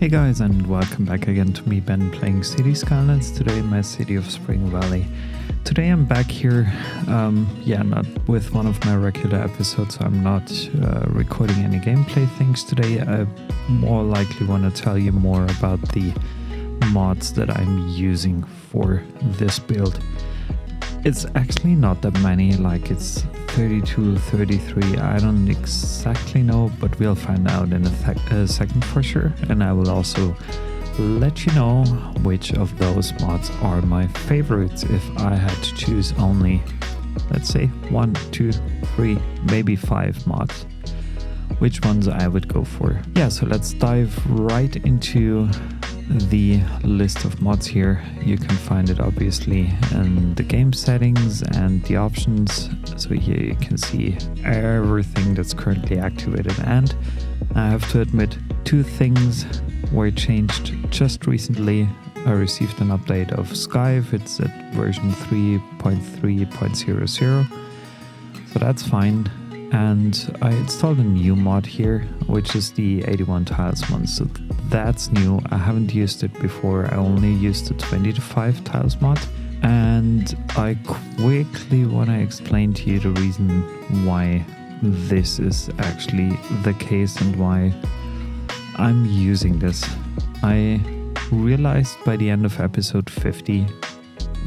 Hey guys, and welcome back again to me, Ben, playing City Skylines, today in my city of Springvalley. Today I'm back here, not with one of my regular episodes. I'm not recording any gameplay things today. I more likely want to tell you more about the mods that I'm using for this build. It's actually not that many, like it's 32, 33, I don't exactly know, but we'll find out in a second for sure. And I will also let you know which of those mods are my favorites if I had to choose only, let's say, 1, 2, 3, maybe 5 mods. Which ones I would go for. Yeah, so let's dive right into the list of mods here. You can find it obviously in the game settings and the options. So here you can see everything that's currently activated, and I have to admit 2 things were changed just recently. I received an update of Skyve. It's at version 3.3.00, so that's fine. And I installed a new mod here, which is the 81 tiles one. So that's new. I haven't used it before. I only used the 20-5 tiles mod. And I quickly want to explain to you the reason why this is actually the case and why I'm using this. I realized by the end of episode 50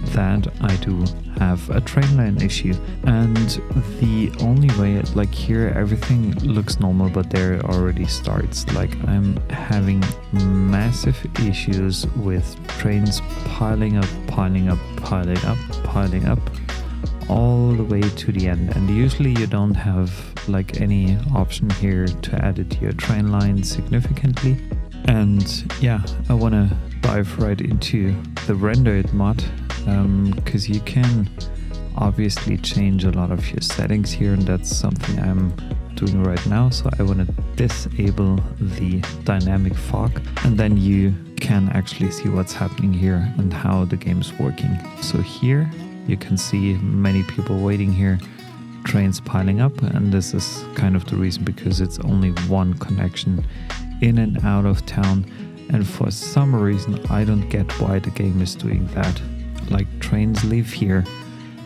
that I do have a train line issue, and the only way, like here everything looks normal, but there it already starts, like I'm having massive issues with trains piling up all the way to the end. And usually you don't have like any option here to add it to your train line significantly. And yeah, I want to dive right into the rendered mod, because you can obviously change a lot of your settings here, and that's something I'm doing right now. So I want to disable the dynamic fog, and then you can actually see what's happening here and how the game's working. So here you can see many people waiting here, trains piling up, and this is kind of the reason, because it's only one connection in and out of town. And for some reason I don't get why the game is doing that. Like trains leave here,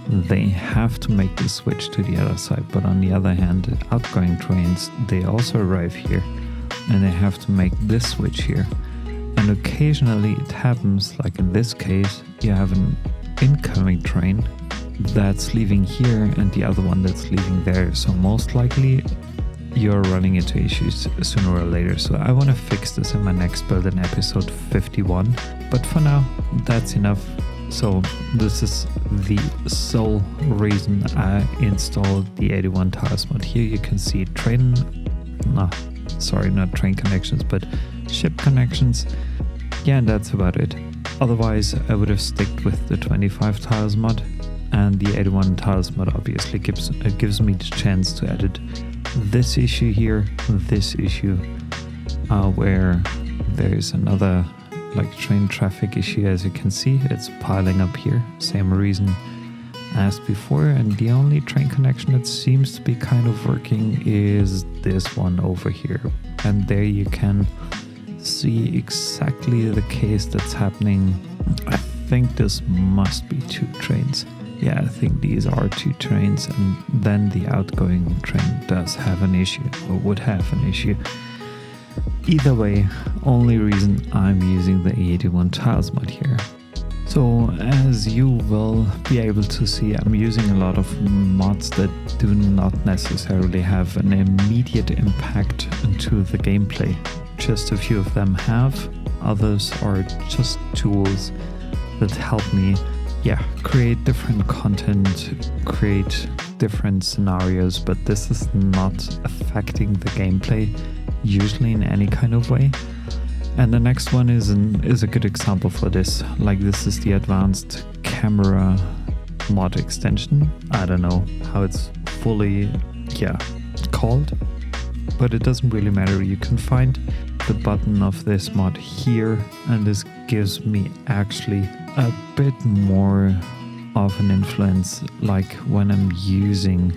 they have to make the switch to the other side, but on the other hand, outgoing trains, they also arrive here and they have to make this switch here. And occasionally it happens, like in this case, you have an incoming train that's leaving here and the other one that's leaving there. So most likely you're running into issues sooner or later. So I want to fix this in my next build in episode 51, but for now that's enough. So this is the sole reason I installed the 81 tiles mod. Here you can see not train connections, but ship connections. Yeah, and that's about it. Otherwise I would have stuck with the 25 tiles mod, and the 81 tiles mod obviously gives me the chance to edit this issue here, this issue where there's another like train traffic issue. As you can see, it's piling up here, same reason as before. And the only train connection that seems to be kind of working is this one over here, and there you can see exactly the case that's happening. I think this must be 2 trains. Yeah, I think these are 2 trains, and then the outgoing train does have an issue, or would have an issue. Either way, only reason I'm using the 81 tiles mod here. So as you will be able to see, I'm using a lot of mods that do not necessarily have an immediate impact into the gameplay. Just a few of them have, others are just tools that help me create different content, create different scenarios, but this is not affecting the gameplay usually in any kind of way. And the next one is a good example for this. Like this is the advanced camera mod extension. I don't know how it's fully called, but it doesn't really matter. You can find the button of this mod here, and this gives me actually a bit more of an influence, like when I'm using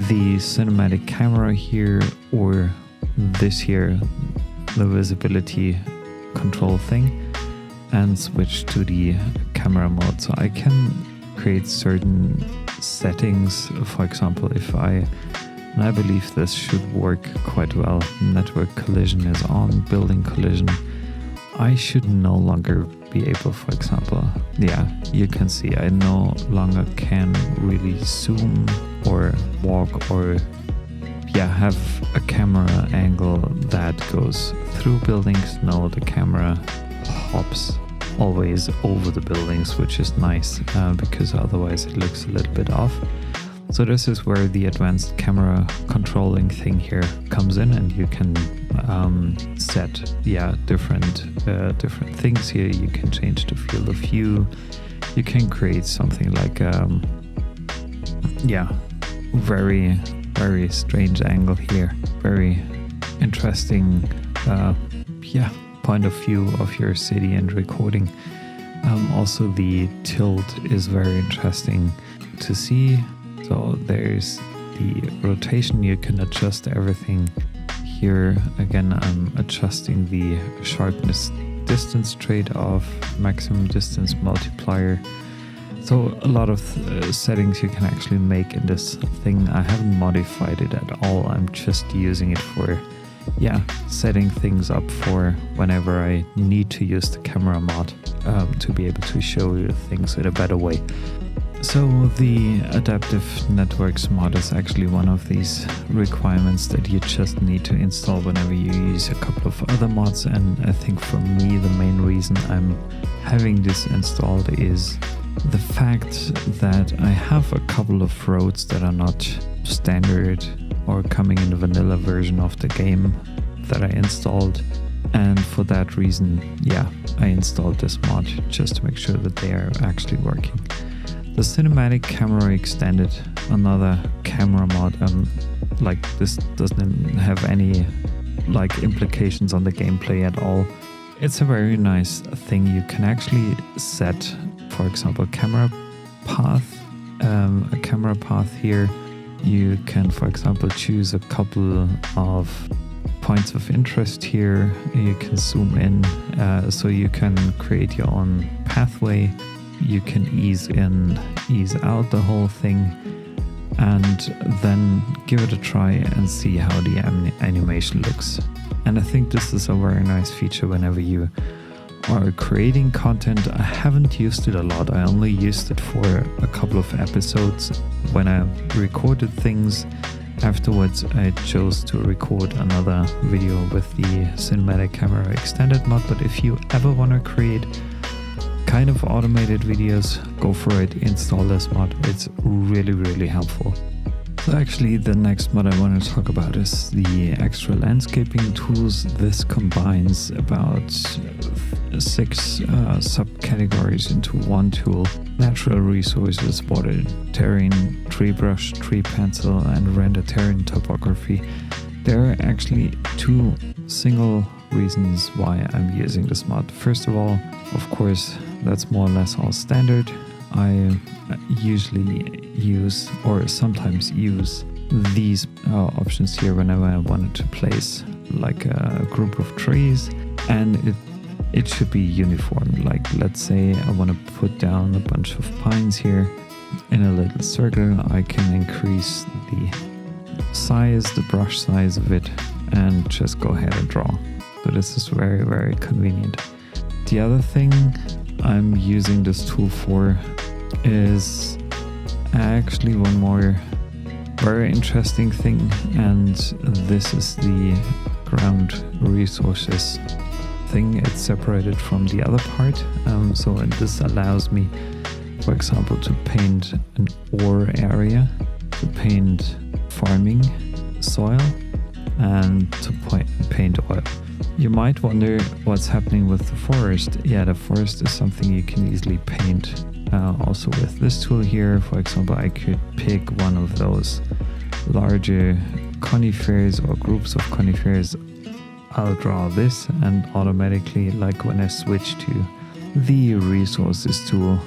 the cinematic camera here, or this here, the visibility control thing and switch to the camera mode. So I can create certain settings. For example, and I believe this should work quite well. Network collision is on, building collision. I should no longer be able, for example, you can see I no longer can really zoom or walk or have a camera angle that goes through buildings. No, the camera hops always over the buildings, which is nice because otherwise it looks a little bit off. So this is where the advanced camera controlling thing here comes in, and you can set different things here. You can change the field of view. You can create something like very, very strange angle here. Very interesting point of view of your city and recording. Also the tilt is very interesting to see. So there's the rotation, you can adjust everything. Here again I'm adjusting the sharpness distance trade-off, maximum distance multiplier. So a lot of settings you can actually make in this thing. I haven't modified it at all, I'm just using it for setting things up for whenever I need to use the camera mod to be able to show you things in a better way. So the Adaptive Networks mod is actually one of these requirements that you just need to install whenever you use a couple of other mods, and I think for me the main reason I'm having this installed is the fact that I have a couple of roads that are not standard or coming in the vanilla version of the game that I installed, and for that reason I installed this mod just to make sure that they are actually working. The Cinematic Camera Extended, another camera mod. This doesn't have any implications on the gameplay at all. It's a very nice thing. You can actually set, for example, camera path. A camera path here. You can, for example, choose a couple of points of interest here. You can zoom in, so you can create your own pathway. You can ease in, ease out the whole thing, and then give it a try and see how the animation looks. And I think this is a very nice feature whenever you are creating content. I haven't used it a lot. I only used it for a couple of episodes when I recorded things. Afterwards, I chose to record another video with the Cinematic Camera Extended mod. But if you ever want to create kind of automated videos, go for it, install this mod. It's really, really helpful. So actually the next mod I want to talk about is the extra landscaping tools. This combines about 6 subcategories into one tool: natural resources, water, terrain, tree brush, tree pencil, and render terrain topography. There are actually 2 single reasons why I'm using this mod. First of all, of course, that's more or less all standard. I usually use, or sometimes use, these options here whenever I wanted to place like a group of trees, and it should be uniform. Like, let's say I want to put down a bunch of pines here in a little circle. I can increase the size, the brush size of it, and just go ahead and draw. So this is very, very convenient. The other thing I'm using this tool for is actually one more very interesting thing, and this is the ground resources thing. It's separated from the other part, so this allows me, for example, to paint an ore area, to paint farming soil, and to paint oil. You might wonder what's happening with the forest. Yeah, the forest is something you can easily paint. Also with this tool here, for example, I could pick one of those larger conifers or groups of conifers. I'll draw this, and automatically, like when I switch to the resources tool,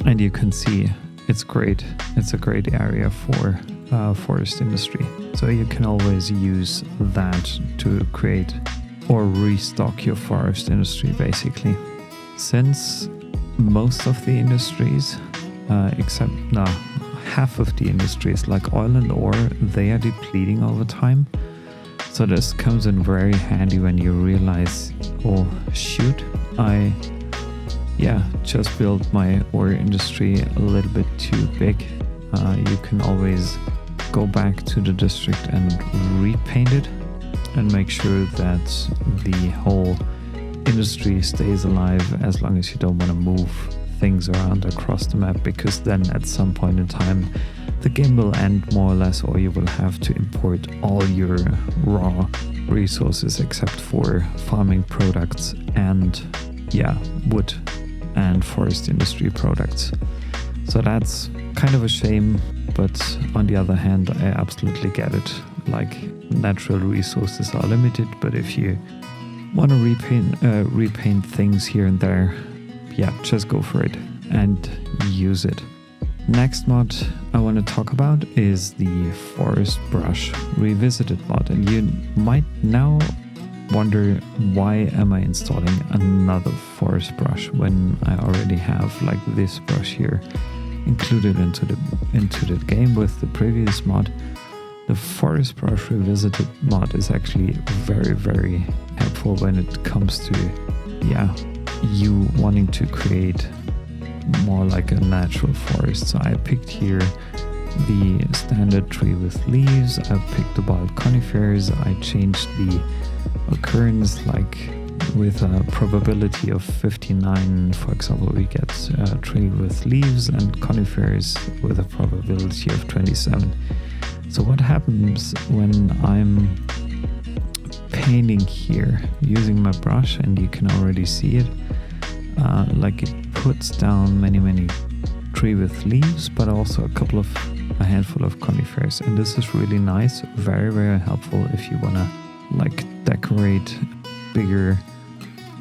and you can see it's great. It's a great area for forest industry. So you can always use that to create or restock your forest industry, basically. Since most of the industries, except half of the industries like oil and ore, they are depleting over time. So this comes in very handy when you realize, oh shoot, I just built my ore industry a little bit too big. You can always go back to the district and repaint it and make sure that the whole industry stays alive, as long as you don't want to move things around across the map, because then at some point in time the game will end more or less, or you will have to import all your raw resources except for farming products and wood and forest industry products. So that's kind of a shame, but on the other hand, I absolutely get it. Like, natural resources are limited, but if you want to repaint things here and there, just go for it and use it. Next mod I want to talk about is the Forest Brush Revisited mod, and you might now wonder, why am I installing another forest brush when I already have like this brush here included into the game with the previous mod. The Forest Brush Revisited mod is actually very, very helpful when it comes to you wanting to create more like a natural forest. So I picked here the standard tree with leaves, I picked the wild conifers, I changed the occurrence, like with a probability of 59, for example, we get a tree with leaves, and conifers with a probability of 27. So what happens when I'm painting here using my brush, and you can already see it, like it puts down many tree with leaves, but also a handful of conifers, and this is really nice, very, very helpful if you want to like decorate bigger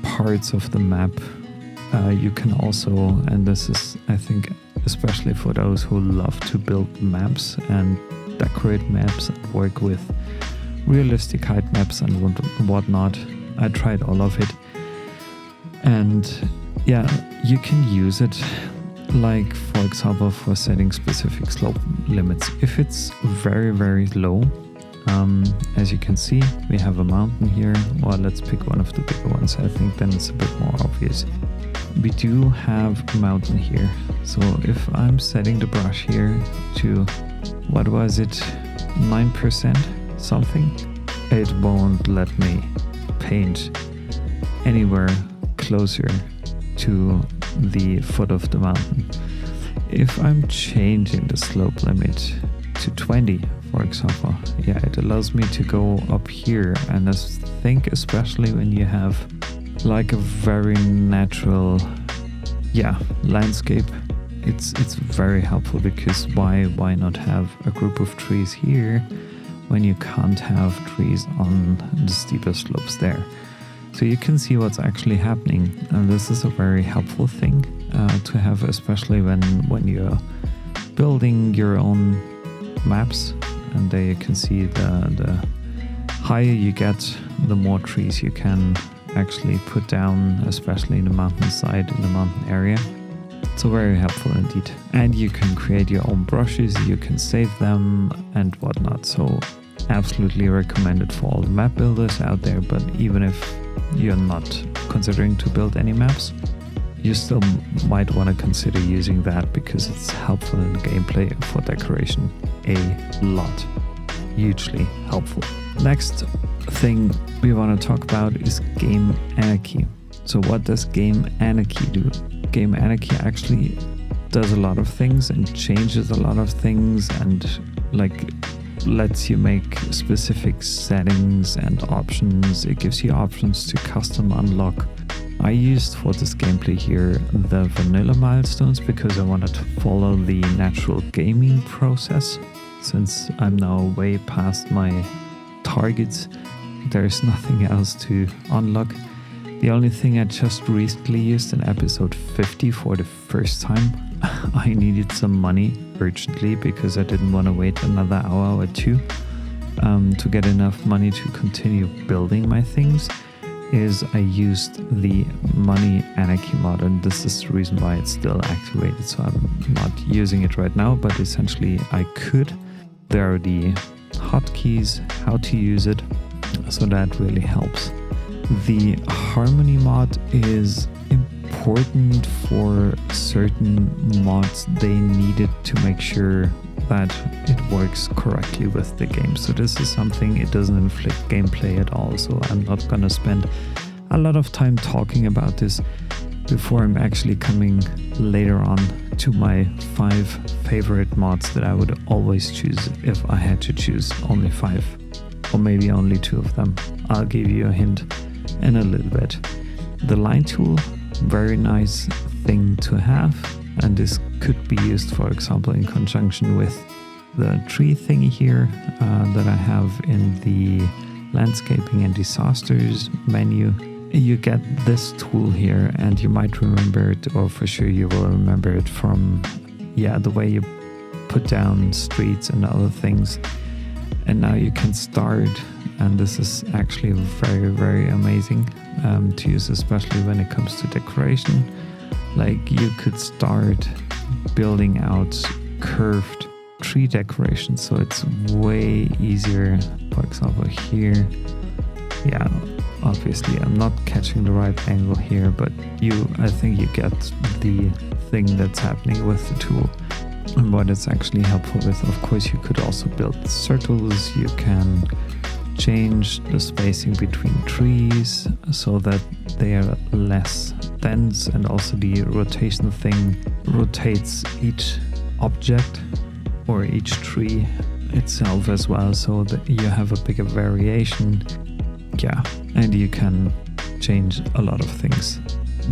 parts of the map. You can also, and this is, I think, especially for those who love to build maps and decorate maps and work with realistic height maps and whatnot. I tried all of it, and you can use it, like for example for setting specific slope limits. If it's very, very low, as you can see, we have a mountain here. Well, let's pick one of the bigger ones. I think then it's a bit more obvious. We do have a mountain here. So if I'm setting the brush here to, what was it, 9% something, it won't let me paint anywhere closer to the foot of the mountain. If I'm changing the slope limit to 20, for example, it allows me to go up here, and I think especially when you have like a very natural landscape, it's very helpful, because why not have a group of trees here when you can't have trees on the steeper slopes there? So you can see what's actually happening, and this is a very helpful thing to have, especially when you're building your own maps. And there you can see the higher you get, the more trees you can actually put down, especially in the mountainside, in the mountain area. So very helpful indeed. And you can create your own brushes, you can save them and whatnot. So absolutely recommended for all the map builders out there. But even if you're not considering to build any maps, you still might want to consider using that, because it's helpful in the gameplay for decoration a lot. Hugely helpful. Next thing we want to talk about is Game Anarchy. So what does Game Anarchy do? Game Anarchy actually does a lot of things and changes a lot of things, and like lets you make specific settings and options. It gives you options to custom unlock. I used for this gameplay here the vanilla milestones, because I wanted to follow the natural gaming process. Since I'm now way past my targets, there's nothing else to unlock. The only thing I just recently used in episode 50 for the first time, I needed some money urgently because I didn't want to wait another hour or two to get enough money to continue building my things, is I used the Money Anarchy Mod, and this is the reason why it's still activated. So I'm not using it right now, but essentially I could. There are the hotkeys, how to use it, so that really helps. The Harmony Mod is important for certain mods. They needed to make sure that it works correctly with the game. So this is something, it doesn't inflict gameplay at all. So I'm not gonna spend a lot of time talking about this before I'm actually coming later on to my 5 favorite mods that I would always choose if I had to choose only 5, or maybe only 2 of them. I'll give you a hint in a little bit. The line tool, very nice thing to have, and this could be used, for example, in conjunction with the tree thingy here that I have in the landscaping and disasters menu. You get this tool here, and you might remember it, or for sure you will remember it from the way you put down streets and other things. And now you can start, and this is actually very, very amazing to use, especially when it comes to decoration. Like, you could start building out curved tree decorations, so it's way easier. For example, here, obviously I'm not catching the right angle here, but I think you get the thing that's happening with the tool and what it's actually helpful with. Of course, you could also build circles. You can change the spacing between trees so that they are less dense, and also the rotation thing rotates each object or each tree itself as well, so that you have a bigger variation. And you can change a lot of things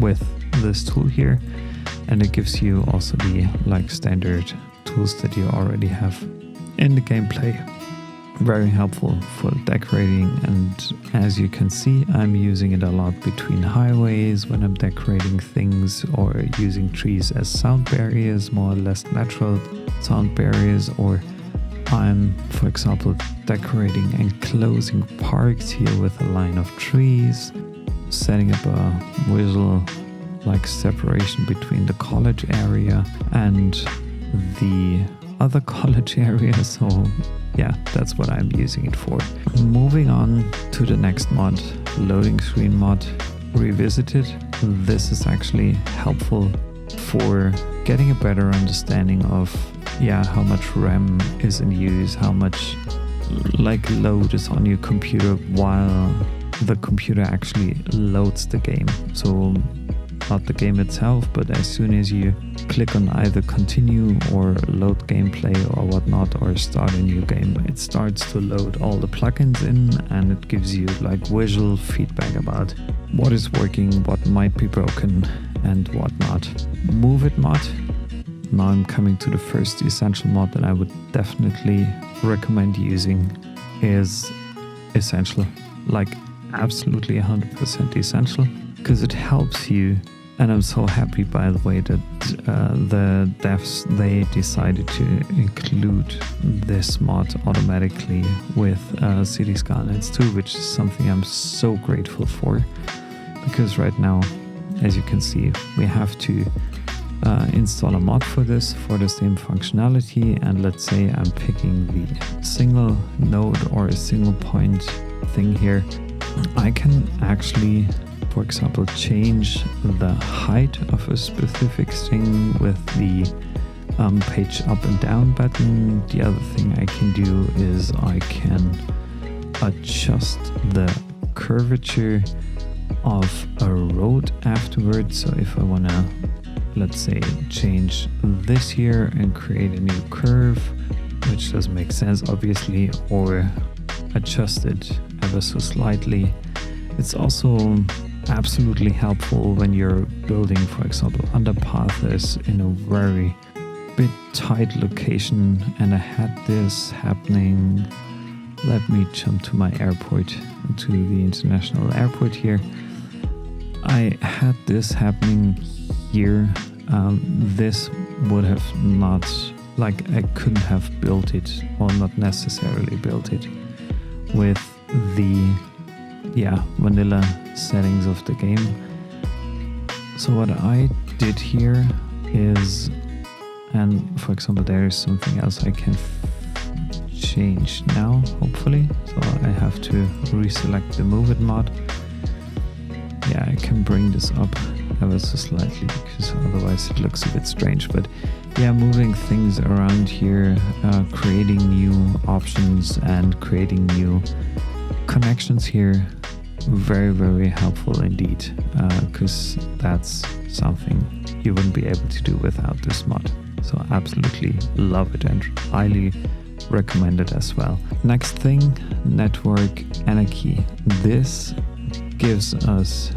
with this tool here, and it gives you also the standard tools that you already have in the gameplay. Very helpful for decorating, and as you can see, I'm using it a lot between highways when I'm decorating things, or using trees as sound barriers, more or less natural sound barriers, or I'm, for example, decorating and closing parks here with a line of trees, setting up a visual separation between the college area and the other college area. So that's what I'm using it for. Moving on to the next mod, Loading Screen Mod Revisited. This is actually helpful for getting a better understanding of how much RAM is in use, how much load is on your computer while the computer actually loads the game. So not the game itself, but as soon as you click on either continue or load gameplay or whatnot, or start a new game, it starts to load all the plugins in, and it gives you visual feedback about what is working, what might be broken, and whatnot. Move It Mod. Now I'm coming to the first essential mod that I would definitely recommend using. Is essential, absolutely 100% essential, because it helps you. And I'm so happy, by the way, that the devs, they decided to include this mod automatically with City Skylines 2, which is something I'm so grateful for, because right now, as you can see, we have to install a mod for this, for the same functionality. And let's say I'm picking the single node or a single point thing here. I can actually, for example, change the height of a specific thing with the page up and down button. The other thing I can do is I can adjust the curvature of a road afterwards. So if I want to, let's say, change this here and create a new curve, which doesn't make sense obviously, or adjust it ever so slightly. It's also absolutely helpful when you're building, for example, underpaths in a very bit tight location. And I had this happening. Let me jump to my airport, to the international airport here. I had this happening here. This would have not like I couldn't have built it, or not necessarily built it, with the vanilla settings of the game. So what I did here is, and for example there is something else I can change now, hopefully. So I have to reselect the Move It mod. Yeah, I can bring this up ever so slightly because otherwise it looks a bit strange. But yeah, moving things around here, creating new options and creating new connections here, very, very helpful indeed, because that's something you wouldn't be able to do without this mod. So absolutely love it and highly recommend it as well. Next thing, Network Anarchy. This gives us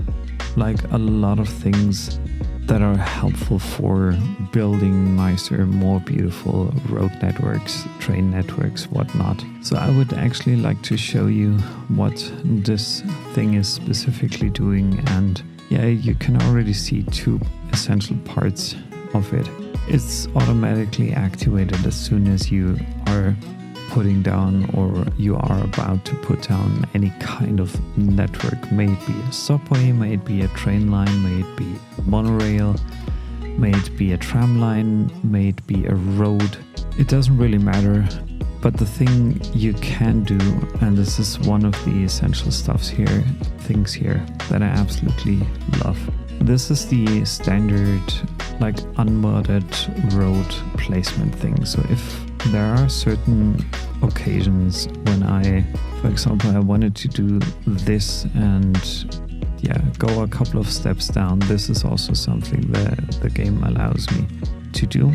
like a lot of things that are helpful for building nicer, more beautiful road networks, train networks, whatnot. So I would actually like to show you what this thing is specifically doing, and yeah, you can already see two essential parts of it. It's automatically activated as soon as you are putting down or you are about to put down any kind of network, may it be a subway, may it be a train line, may it be a monorail, may it be a tram line, may it be a road. It doesn't really matter. But the thing you can do, and this is one of the essential things here that I absolutely love. This is the standard like unmodded road placement thing. So if there are certain occasions when for example, I wanted to do this and go a couple of steps down, this is also something that the game allows me to do,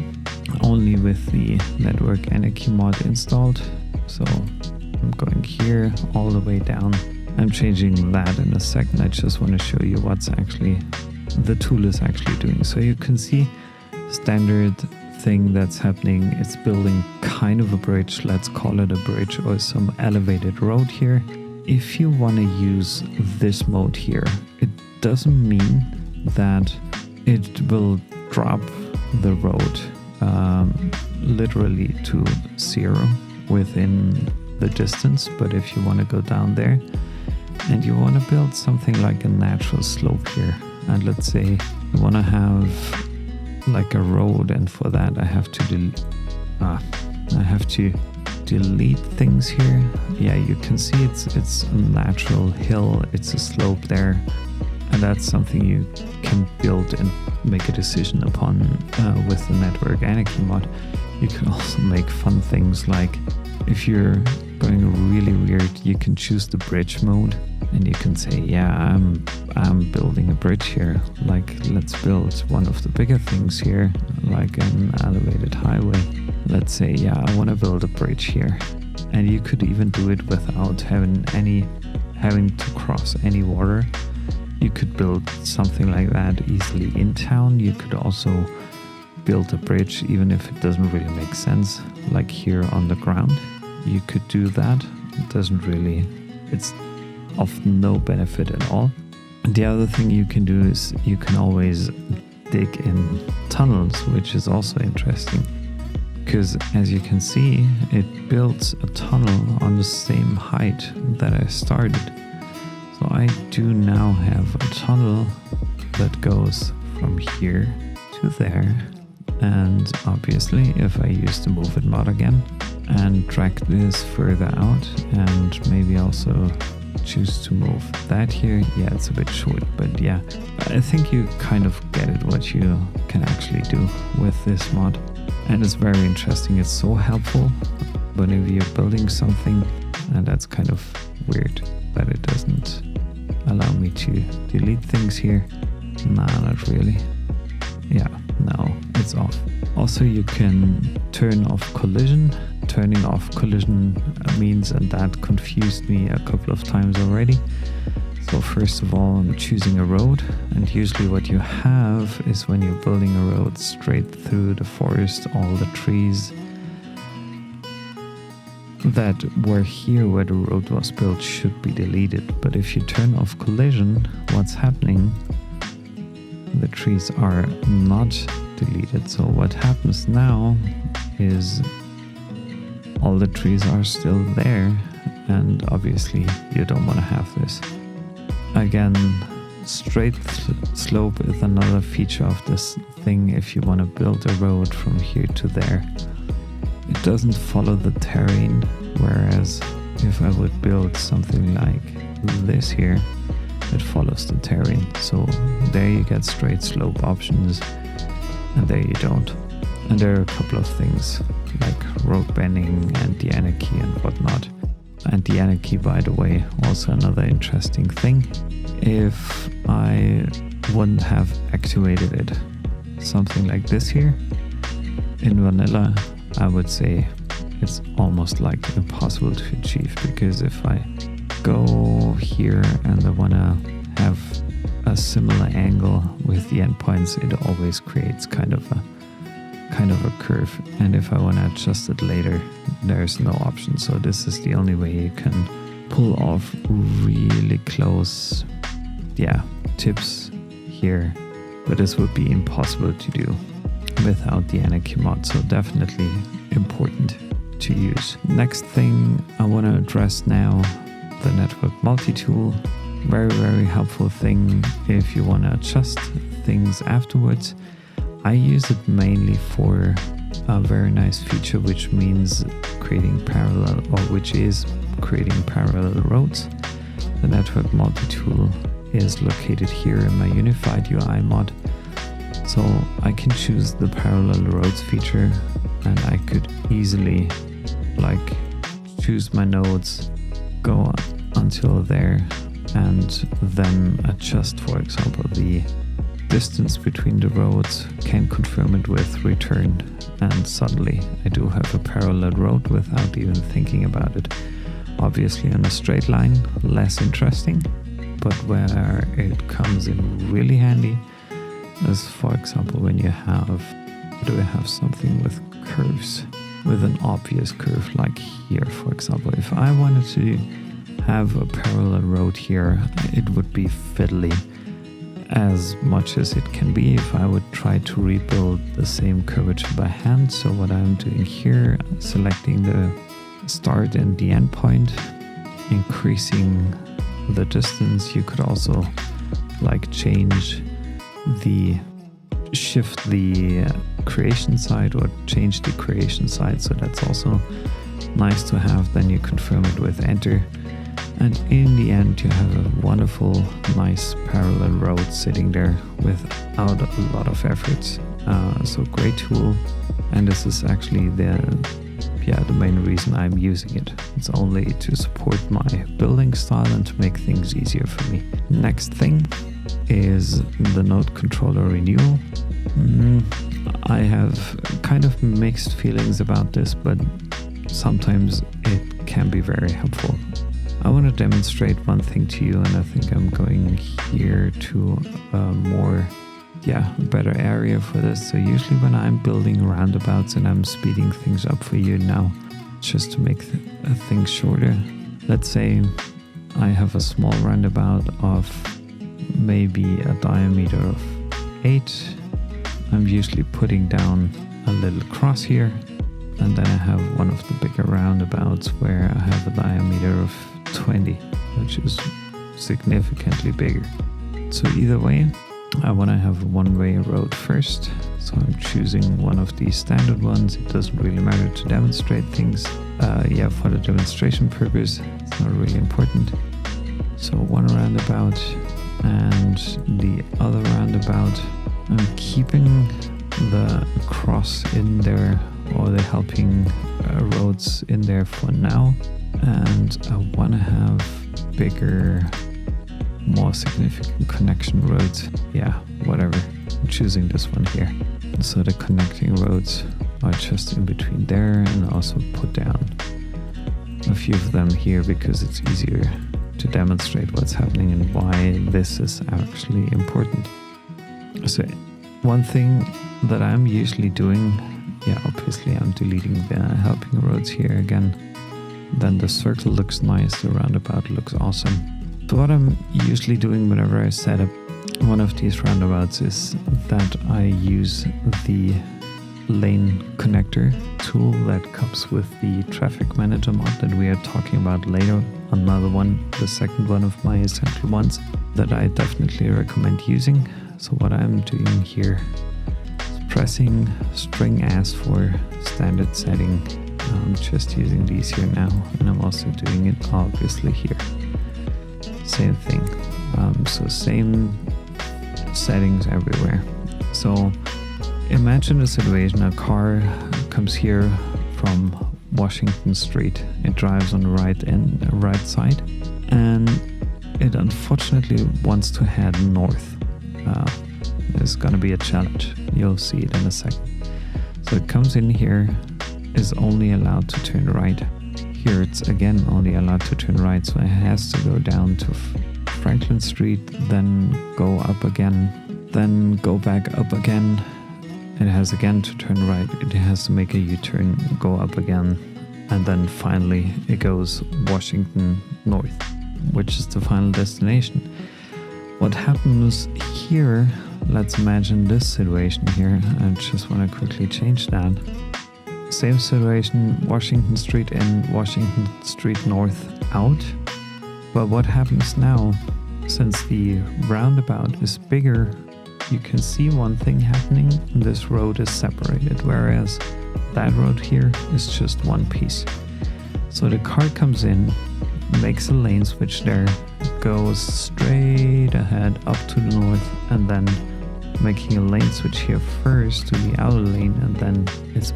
only with the Network Anarchy mod installed. So I'm going here all the way down. I'm changing that in a second. I just want to show you what's actually the tool is actually doing. So you can see standard thing that's happening. It's building kind of a bridge, let's call it a bridge, or some elevated road here. If you want to use this mode here, it doesn't mean that it will drop the road literally to 0 within the distance. But if you want to go down there and you want to build something like a natural slope here, and let's say you want to have like a road, and for that I have to delete things here. Yeah, you can see it's a natural hill, it's a slope there, and that's something you can build and make a decision upon with the Network Anarchy mod. You can also make fun things, like if you're going really weird, you can choose the bridge mode and you can say, yeah, I'm building a bridge here. Like, let's build one of the bigger things here, like an elevated highway. Let's say, yeah, I want to build a bridge here. And you could even do it without having to cross any water. You could build something like that easily in town. You could also build a bridge even if it doesn't really make sense, like here on the ground. You could do that. It's of no benefit at all. And the other thing you can do is you can always dig in tunnels, which is also interesting, because as you can see, it builds a tunnel on the same height that I started. So I do now have a tunnel that goes from here to there. And obviously, if I use the Move It mod again and drag this further out, and maybe also choose to move that here, yeah, it's a bit short, but yeah, I think you kind of get it, what you can actually do with this mod. And it's very interesting. It's so helpful whenever you're building something, and that's kind of weird that it doesn't allow me to delete things here. Nah, not really. Yeah, no, it's off. Also, you can turn off collision. Turning off collision means, and that confused me a couple of times already. So first of all, I'm choosing a road, and usually what you have is, when you're building a road straight through the forest, all the trees that were here where the road was built should be deleted. But if you turn off collision, what's happening? The trees are not deleted. So what happens now is all the trees are still there, and obviously you don't want to have this. Again, straight slope is another feature of this thing. If you want to build a road from here to there, it doesn't follow the terrain, whereas if I would build something like this here, it follows the terrain. So there you get straight slope options, and there you don't. And there are a couple of things like road bending and the Anarchy and whatnot. And the Anarchy, by the way, also another interesting thing. If I wouldn't have activated it, something like this here, in vanilla, I would say it's almost like impossible to achieve, because if I go here and I want to have a similar angle with the endpoints, it always creates kind of a curve, and if I want to adjust it later, there's no option. So this is the only way you can pull off really close tips here, but this would be impossible to do without the Anarchy mod, so definitely important to use. Next thing I want to address now, the network multi-tool. Very helpful thing if you want to adjust things afterwards. I use it mainly for a very nice feature, which means creating parallel, or which is creating parallel roads. The network multi-tool is located here in my unified UI mod. So I can choose the parallel roads feature, and I could easily choose my nodes, go until there, and then adjust, for example, the distance between the roads, can confirm it with return, and suddenly I do have a parallel road without even thinking about it. Obviously on a straight line, less interesting, but where it comes in really handy is, for example, when you have something with curves, with an obvious curve like here, for example. If I wanted to have a parallel road here, it would be fiddly as much as it can be if I would try to rebuild the same curvature by hand. So what I'm doing here, selecting the start and the end point, increasing the distance. You could also shift the creation side or change the creation side, so that's also nice to have. Then you confirm it with enter, and in the end you have a wonderful, nice parallel road sitting there without a lot of effort. So great tool, and this is actually the main reason I'm using it. It's only to support my building style and to make things easier for me. Next thing is the node controller renewal. I have kind of mixed feelings about this, but sometimes it can be very helpful. I want to demonstrate one thing to you, and I think I'm going here to a better area for this. So usually when I'm building roundabouts and I'm speeding things up for you now, just to make things shorter, let's say I have a small roundabout of maybe a diameter of 8. I'm usually putting down a little cross here, and then I have one of the bigger roundabouts where I have a diameter of 20, which is significantly bigger. So either way, I want to have a one-way road first, so I'm choosing one of these standard ones. It doesn't really matter to demonstrate things. For the demonstration purpose, it's not really important. So one roundabout and the other roundabout. I'm keeping the cross in there, or the helping roads in there for now, and I want to have bigger, more significant connection roads. Whatever. I'm choosing this one here. So the connecting roads are just in between there, and also put down a few of them here because it's easier to demonstrate what's happening and why this is actually important. So one thing that I'm usually doing, obviously I'm deleting the helping roads here again. Then the circle looks nice, the roundabout looks awesome. So what I'm usually doing whenever I set up one of these roundabouts is that I use the lane connector tool that comes with the traffic manager mod that we are talking about later. Another one, the second one of my essential ones that I definitely recommend using. So what I'm doing here is pressing string S for standard setting. I'm just using these here now, and I'm also doing it obviously here. Same thing. So same settings everywhere. So imagine a situation: a car comes here from Washington Street. It drives on the right side, and it unfortunately wants to head north. It's gonna be a challenge. You'll see it in a second. So it comes in here, is only allowed to turn right. Here it's again only allowed to turn right, so it has to go down to Franklin Street, then go up again, then go back up again. It has again to turn right, it has to make a U-turn, go up again, and then finally it goes Washington North, which is the final destination. What happens here, let's imagine this situation here. I just want to quickly change that. Same situation, Washington Street in, Washington Street North out. But what happens now, since the roundabout is bigger, you can see one thing happening. This road is separated, whereas that road here is just one piece. So the car comes in, makes a lane switch there, goes straight ahead up to the north, and then making a lane switch here first to the outer lane, and then it's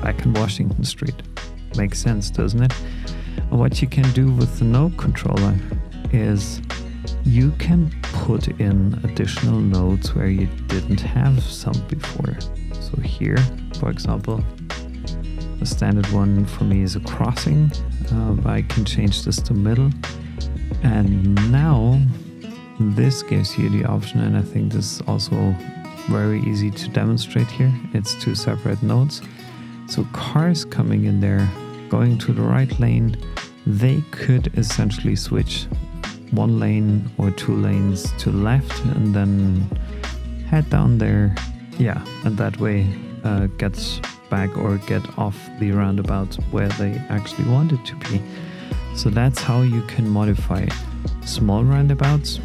back in Washington Street. Makes sense, doesn't it? And what you can do with the node controller is you can put in additional nodes where you didn't have some before. So here, for example, the standard one for me is a crossing. I can change this to middle, and now this gives you the option, and I think this is also very easy to demonstrate here. It's two separate nodes. So cars coming in there, going to the right lane, they could essentially switch one lane or two lanes to left and then head down there. Yeah, and that way gets back or get off the roundabout where they actually want it to be. So that's how you can modify small roundabouts.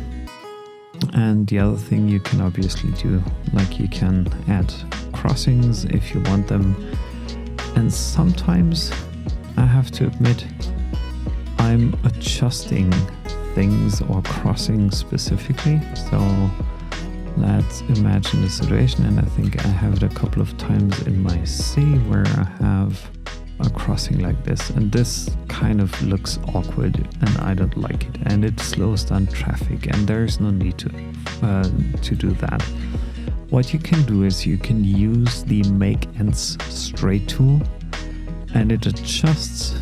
And the other thing you can obviously do, like you can add crossings if you want them. And sometimes I have to admit, I'm adjusting things or crossings specifically. So let's imagine the situation, and I think I have it a couple of times in my city where I have a crossing like this, and this kind of looks awkward and I don't like it, and it slows down traffic, and there's no need to do that. What you can do is you can use the make ends straight tool, and it adjusts,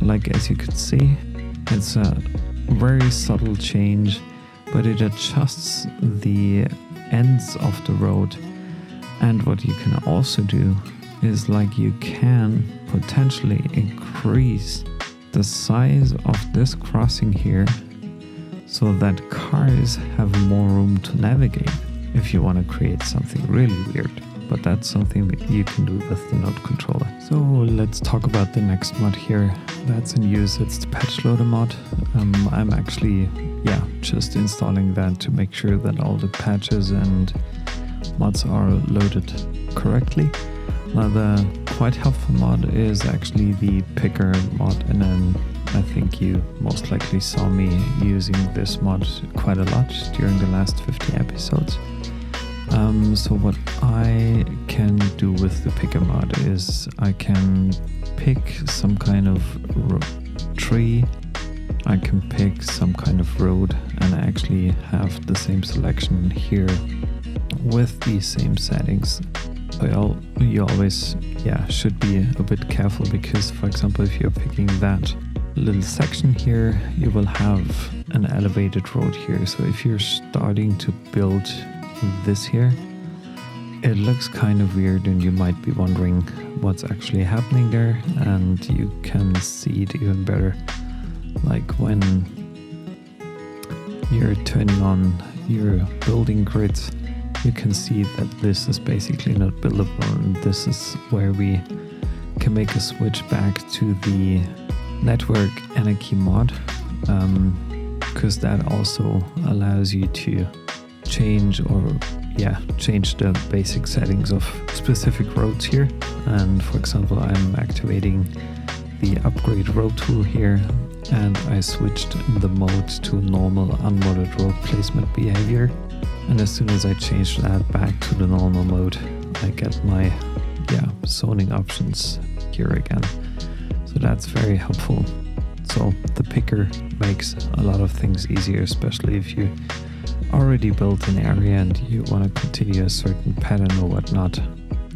like as you could see, it's a very subtle change, but it adjusts the ends of the road. And what you can also do is, like, you can potentially increase the size of this crossing here so that cars have more room to navigate if you want to create something really weird. But that's something that you can do with the node controller. So let's talk about the next mod here that's in use. It's the patch loader mod. I'm actually just installing that to make sure that all the patches and mods are loaded correctly. Another quite helpful mod is actually the picker mod, and then I think you most likely saw me using this mod quite a lot during the last 50 episodes. So what I can do with the picker mod is I can pick some kind of tree, I can pick some kind of road, and I actually have the same selection here with these same settings. Well, you always should be a bit careful, because for example, if you're picking that little section here, you will have an elevated road here. So if you're starting to build this here, it looks kind of weird, and you might be wondering what's actually happening there. And you can see it even better, like when you're turning on your building grid, you can see that this is basically not buildable, and this is where we can make a switch back to the network Anarchy Mod, because that also allows you to change the basic settings of specific roads here. And for example, I'm activating the upgrade road tool here, and I switched the mode to normal unmodded road placement behavior. And as soon as I change that back to the normal mode, I get my zoning options here again. So that's very helpful. So the picker makes a lot of things easier, especially if you already built an area and you want to continue a certain pattern or whatnot.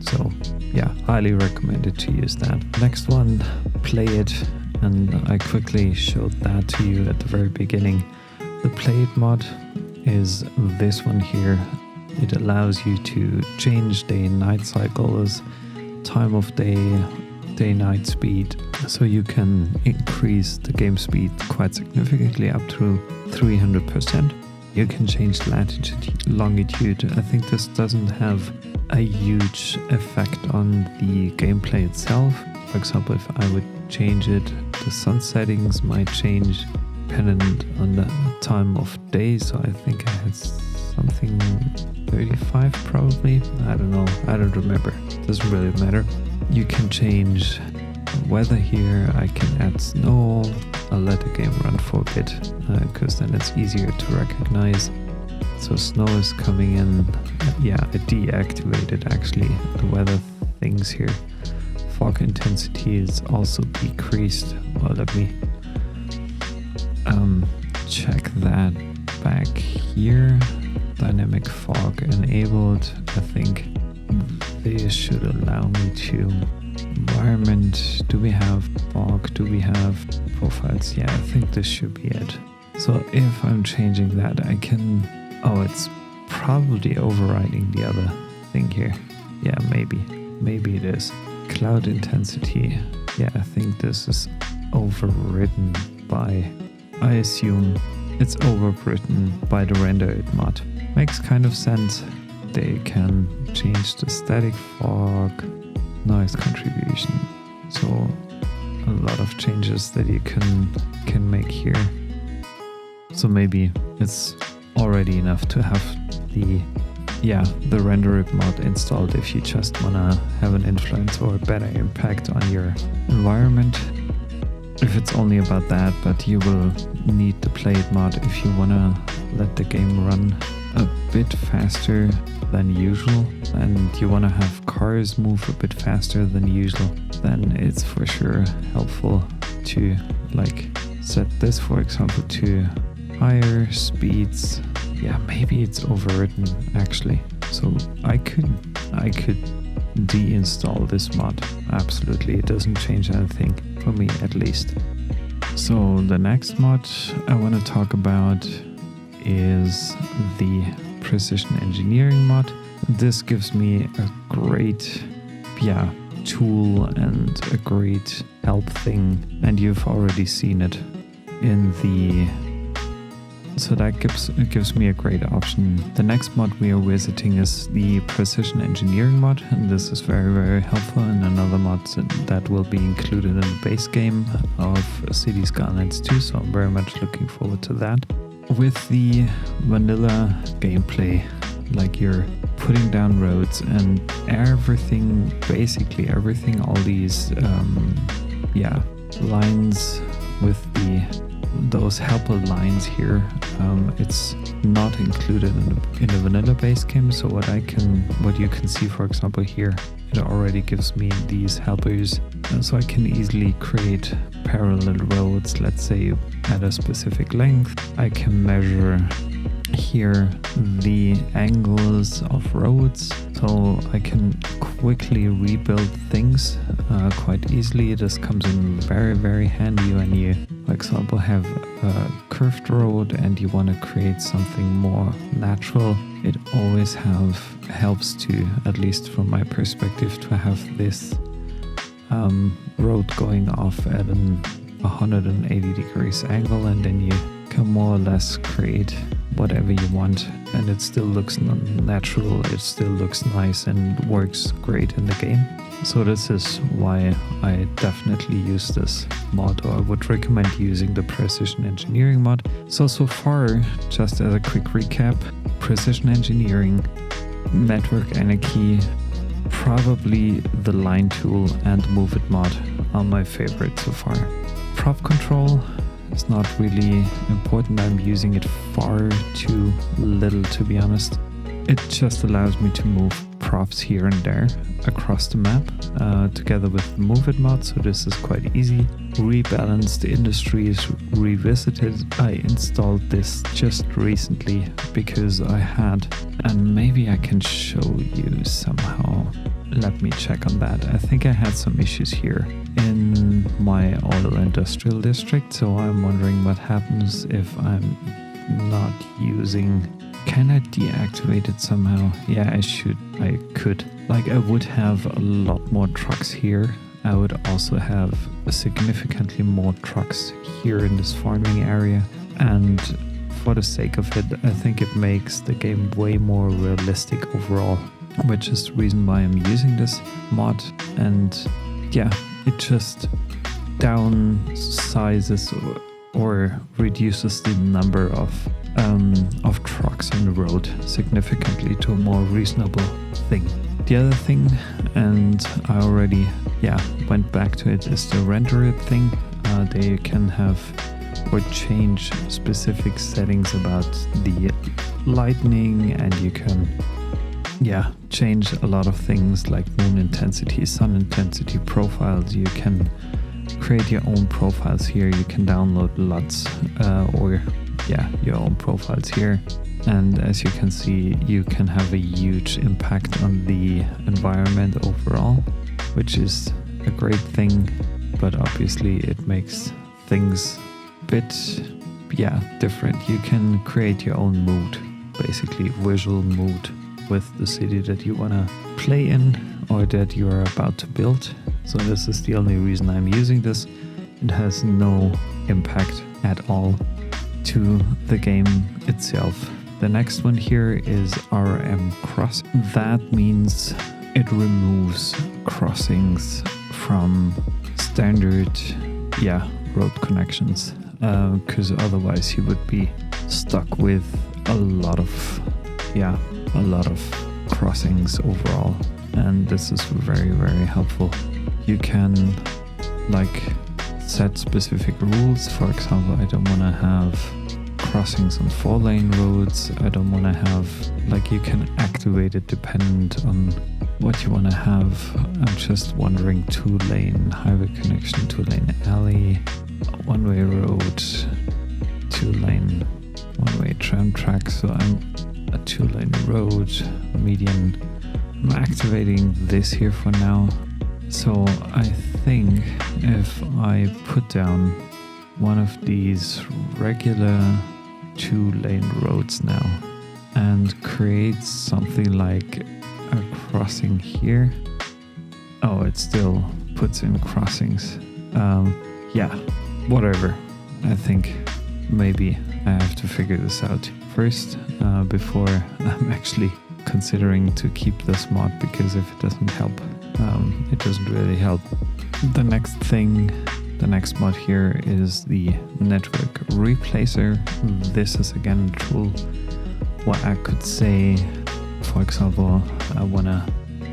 So yeah, highly recommended to use that. Next one, Play It, and I quickly showed that to you at the very beginning. The Play It mod is this one here. It allows you to change day and night cycles, time of day, day-night speed, so you can increase the game speed quite significantly up to 300%. You can change latitude, longitude. I think this doesn't have a huge effect on the gameplay itself. For example, if I would change it, the sun settings might change dependent on the time of day. So I think I had something 35 probably. I don't know. I don't remember. Doesn't really matter. You can change weather here. I can add snow. I'll let the game run for a bit because then it's easier to recognize. So snow is coming in. Yeah, I deactivated actually the weather things here. Fog intensity is also decreased. Well, let me check that back here. Dynamic fog enabled. I think this should allow me to environment. Do we have fog? Do we have profiles? Yeah, I think this should be it. So if I'm changing that, I can... Oh, it's probably overriding the other thing here. Yeah, maybe it is. Cloud intensity. Yeah, I think this is overridden by... I assume it's overwritten by the Renewal mod. Makes kind of sense. They can change the static fog, noise contribution. So a lot of changes that you can make here. So maybe it's already enough to have the Renewal mod installed if you just wanna have an influence or a better impact on your environment. If it's only about that, but you will need the Play It mod if you wanna let the game run a bit faster than usual, and you want to have cars move a bit faster than usual, then it's for sure helpful to set this, for example, to higher speeds. Yeah, maybe it's overwritten actually. So I could deinstall this mod. Absolutely, it doesn't change anything for me at least. So the next mod I want to talk about is the Precision Engineering mod. This gives me a great tool and a great help thing, and you've already seen it in the... So that gives me a great option. The next mod we are visiting is the Precision Engineering mod, and this is very, very helpful, and another mod that will be included in the base game of Skylines 2, so I'm very much looking forward to that. With the vanilla gameplay, you're putting down roads and everything, basically everything, all these lines with those helper lines here, it's not included in the vanilla base game. So what you can see, for example, here, it already gives me these helpers, so I can easily create parallel roads, let's say at a specific length. I can measure here the angles of roads, so I can quickly rebuild things quite easily. This comes in very, very handy when you, for example, have a curved road and you want to create something more natural. It always helps to, at least from my perspective, to have this road going off at an 180 degrees angle, and then you can more or less create whatever you want, and it still looks natural, it still looks nice and works great in the game. So this is why I definitely use this mod, or I would recommend using the Precision Engineering mod. So far, just as a quick recap, Precision Engineering, Network Anarchy, probably the Line Tool and Move It mod are my favorite so far. Prop control is not really important, I'm using it far too little to be honest. It just allows me to move props here and there across the map together with the Move It mod, so this is quite easy. Rebalanced Industries Revisited, I installed this just recently because I had, and maybe I can show you somehow. Let me check on that. I think I had some issues here in my auto industrial district, so I'm wondering what happens if I'm not using. Can I deactivate it somehow? Yeah, I could. Like, I would have a lot more trucks here. I would also have significantly more trucks here in this farming area. And for the sake of it, I think it makes the game way more realistic overall, which is the reason why I'm using this mod. And yeah, it just downsizes or reduces the number of trucks on the road significantly to a more reasonable thing. The other thing, and I already went back to it, is the render it thing. There you can have or change specific settings about the lighting, and you can change a lot of things like moon intensity, sun intensity, profiles. You can create your own profiles here. You can download lots your own profiles here, and as you can see, you can have a huge impact on the environment overall, which is a great thing, but obviously it makes things a bit different. You can create your own mood, basically visual mood, with the city that you want to play in or that you are about to build. So this is the only reason I'm using this. It has no impact at all to the game itself. The next one here is RM Cross. That means it removes crossings from standard road connections, because otherwise you would be stuck with a lot of crossings overall, and this is very, very helpful. You can set specific rules. For example, I don't want to have crossings on 4-lane roads. I don't want to have, you can activate it dependent on what you want to have. I'm just wondering 2-lane highway connection, 2-lane alley, 1-way road, 2-lane one-way tram track. So I'm a 2-lane road, median. I'm activating this here for now. So I think if I put down one of these regular 2-lane roads now and create something like a crossing here. Oh, it still puts in crossings. Whatever. I think maybe I have to figure this out first before I'm actually considering to keep this mod, because if it doesn't help, it doesn't really help. The next mod here is the Network Replacer. This is again a tool where I could say, for example, I want to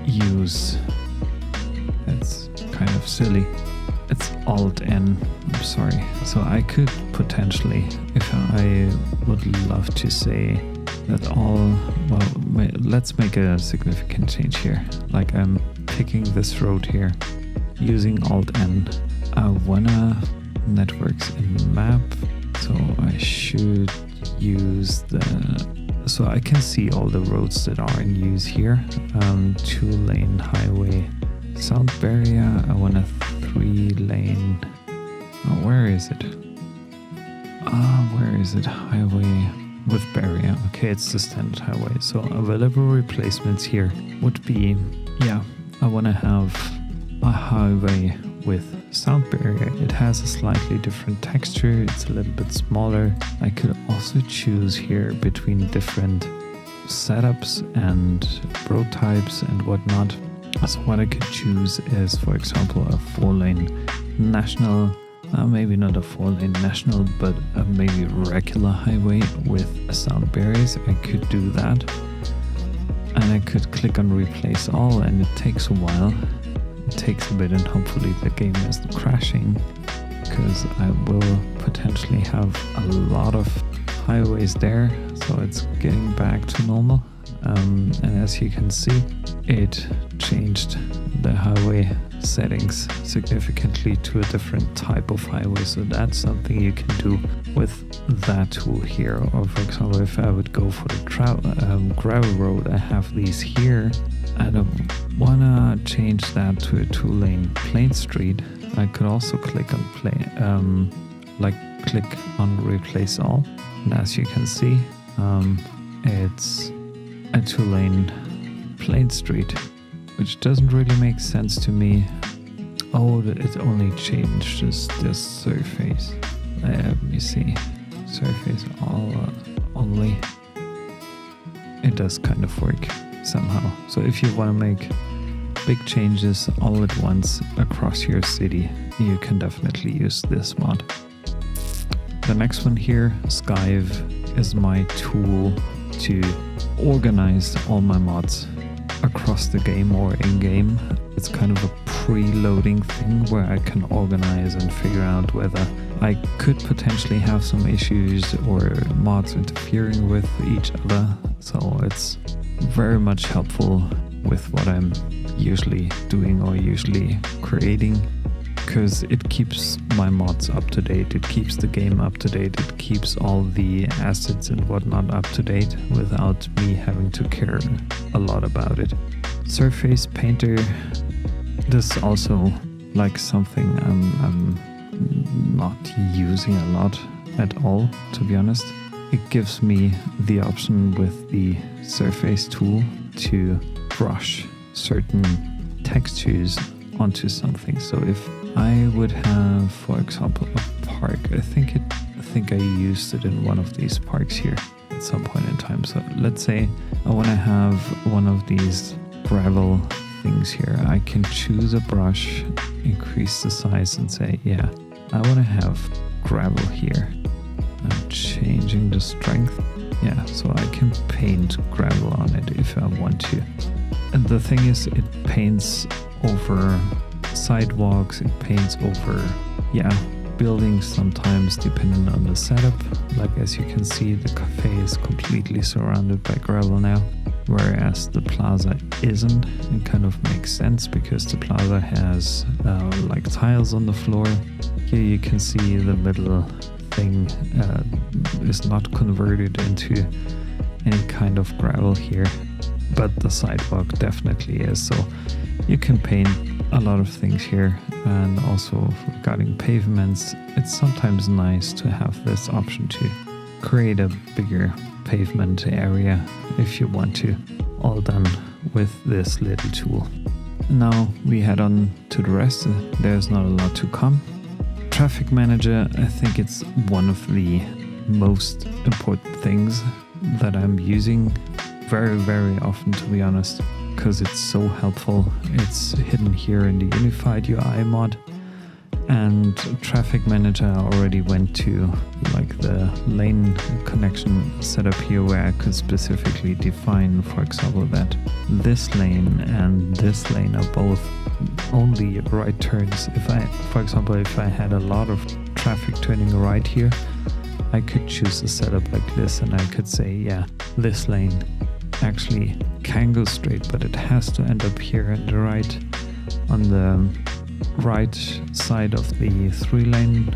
use, it's kind of silly, it's Alt-N, I'm sorry. So I could potentially, if I would love to say that let's make a significant change here. I'm picking this road here, using Alt-N. I wanna networks in map, so I should use so I can see all the roads that are in use here. 2-lane highway sound barrier. I want a 3-lane. Where is it? Where is it? Highway with barrier. Okay, it's the standard highway. So available replacements here would be, I want to have a highway with sound barrier. It has a slightly different texture, it's a little bit smaller. I could also choose here between different setups and road types and whatnot. So what I could choose is, for example, a 4-lane national, maybe not a 4-lane national, but a maybe regular highway with sound barriers. I could do that. And I could click on replace all, and it takes a while. It takes a bit, and hopefully the game isn't crashing, because I will potentially have a lot of highways there, so it's getting back to normal. And as you can see, it changed the highway settings significantly to a different type of highway, so that's something you can do with that tool here. Or for example, if I would go for the gravel road, I have these here. I don't wanna change that to a 2-lane plain street. I could also click on click on replace all, and as you can see, it's a 2-lane plain street, which doesn't really make sense to me. Oh, it only changes this surface. Let me see. Surface all only. It does kind of work somehow. So if you want to make big changes all at once across your city, you can definitely use this mod. The next one here, Skyve, is my tool to organize all my mods across the game or in-game. It's kind of a pre-loading thing where I can organize and figure out whether I could potentially have some issues or mods interfering with each other. So it's very much helpful with what I'm usually doing or usually creating, because it keeps my mods up to date, it keeps the game up to date, it keeps all the assets and whatnot up to date without me having to care a lot about it. Surface Painter, this is also like something I'm not using a lot at all, to be honest. It gives me the option with the surface tool to brush certain textures onto something. So if I would have, for example, a park, I think I used it in one of these parks here at some point in time. So let's say I want to have one of these gravel things here. I can choose a brush, increase the size, and say, yeah, I want to have gravel here. I'm changing the strength. Yeah, so I can paint gravel on it if I want to. And the thing is, it paints over sidewalks, it paints over, buildings sometimes, depending on the setup. Like as you can see, the cafe is completely surrounded by gravel now, whereas the plaza isn't. It kind of makes sense because the plaza has like tiles on the floor. Here you can see the middle thing is not converted into any kind of gravel here, but the sidewalk definitely is. So you can paint a lot of things here. And also regarding pavements, it's sometimes nice to have this option to create a bigger pavement area if you want to, all done with this little tool. Now we head on to the rest. There's not a lot to come. Traffic Manager, I think it's one of the most important things that I'm using very, very often, to be honest, because it's so helpful. It's hidden here in the Unified UI mod, and Traffic Manager I already went to like the lane connection setup here, where I could specifically define, for example, that this lane and this lane are both only right turns. If I, for example, if I had a lot of traffic turning right here, I could choose a setup like this, and I could say, yeah, this lane actually can go straight, but it has to end up here on the right, on the right side of the 3-lane